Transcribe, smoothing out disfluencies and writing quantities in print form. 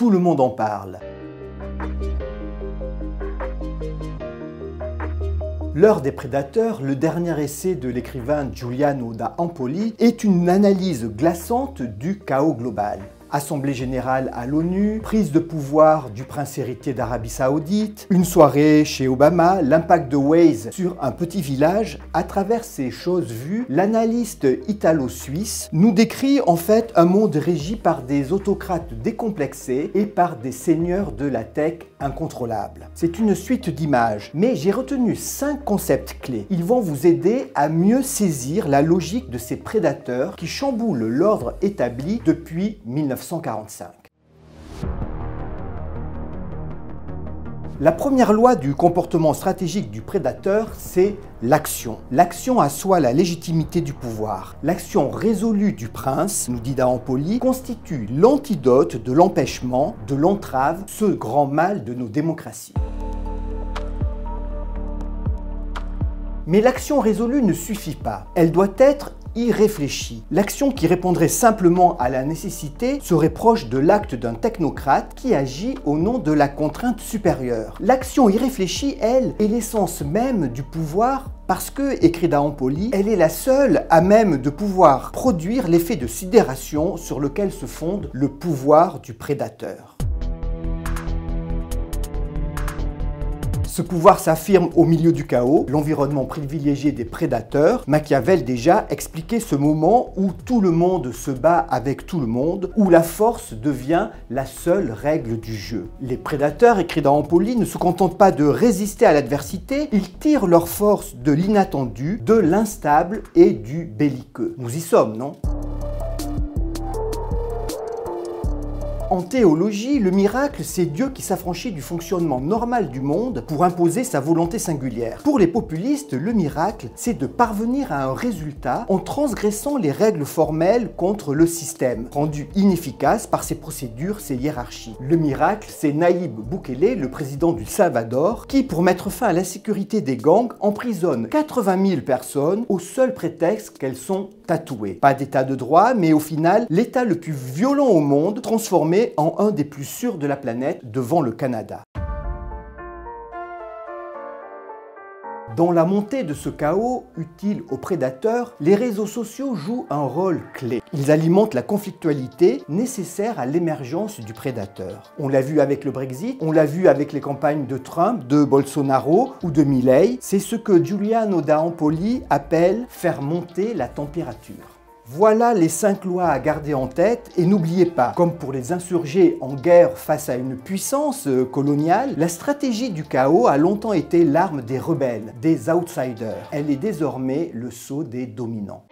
tout le monde en parle. L'heure des prédateurs, le dernier essai de l'écrivain Giuliano da Empoli, est une analyse glaçante du chaos global. Assemblée générale à l'ONU, prise de pouvoir du prince héritier d'Arabie Saoudite, une soirée chez Obama, l'impact de Waze sur un petit village. À travers ces choses vues, l'analyste italo-suisse nous décrit en fait un monde régi par des autocrates décomplexés et par des seigneurs de la tech incontrôlables. C'est une suite d'images, mais j'ai retenu 5 concepts clés. Ils vont vous aider à mieux saisir la logique de ces prédateurs qui chamboulent l'ordre établi depuis 1945. La première loi du comportement stratégique du prédateur, c'est l'action. L'action assoit la légitimité du pouvoir. L'action résolue du prince, nous dit da Empoli, constitue l'antidote de l'empêchement, de l'entrave, ce grand mal de nos démocraties. Mais l'action résolue ne suffit pas. Elle doit être irréfléchie. L'action qui répondrait simplement à la nécessité serait proche de l'acte d'un technocrate qui agit au nom de la contrainte supérieure. L'action irréfléchie, elle, est l'essence même du pouvoir parce que, écrit da Empoli, elle est la seule à même de pouvoir produire l'effet de sidération sur lequel se fonde le pouvoir du prédateur. Ce pouvoir s'affirme au milieu du chaos, l'environnement privilégié des prédateurs. Machiavel déjà expliquait ce moment où tout le monde se bat avec tout le monde, où la force devient la seule règle du jeu. Les prédateurs, écrit da Empoli, ne se contentent pas de résister à l'adversité, ils tirent leur force de l'inattendu, de l'instable et du belliqueux. Nous y sommes, non ? En théologie, le miracle, c'est Dieu qui s'affranchit du fonctionnement normal du monde pour imposer sa volonté singulière. Pour les populistes, le miracle, c'est de parvenir à un résultat en transgressant les règles formelles contre le système, rendu inefficace par ses procédures, ses hiérarchies. Le miracle, c'est Nayib Bukele, le président du Salvador, qui, pour mettre fin à l'insécurité des gangs, emprisonne 80 000 personnes au seul prétexte qu'elles sont tatouées. Pas d'état de droit, mais au final, l'état le plus violent au monde, transformé en un des plus sûrs de la planète devant le Canada. Dans la montée de ce chaos utile aux prédateurs, les réseaux sociaux jouent un rôle clé. Ils alimentent la conflictualité nécessaire à l'émergence du prédateur. On l'a vu avec le Brexit, on l'a vu avec les campagnes de Trump, de Bolsonaro ou de Milei. C'est ce que Giuliano da Empoli appelle faire monter la température. Voilà les 5 lois à garder en tête et n'oubliez pas, comme pour les insurgés en guerre face à une puissance coloniale, la stratégie du chaos a longtemps été l'arme des rebelles, des outsiders. Elle est désormais le sceau des dominants.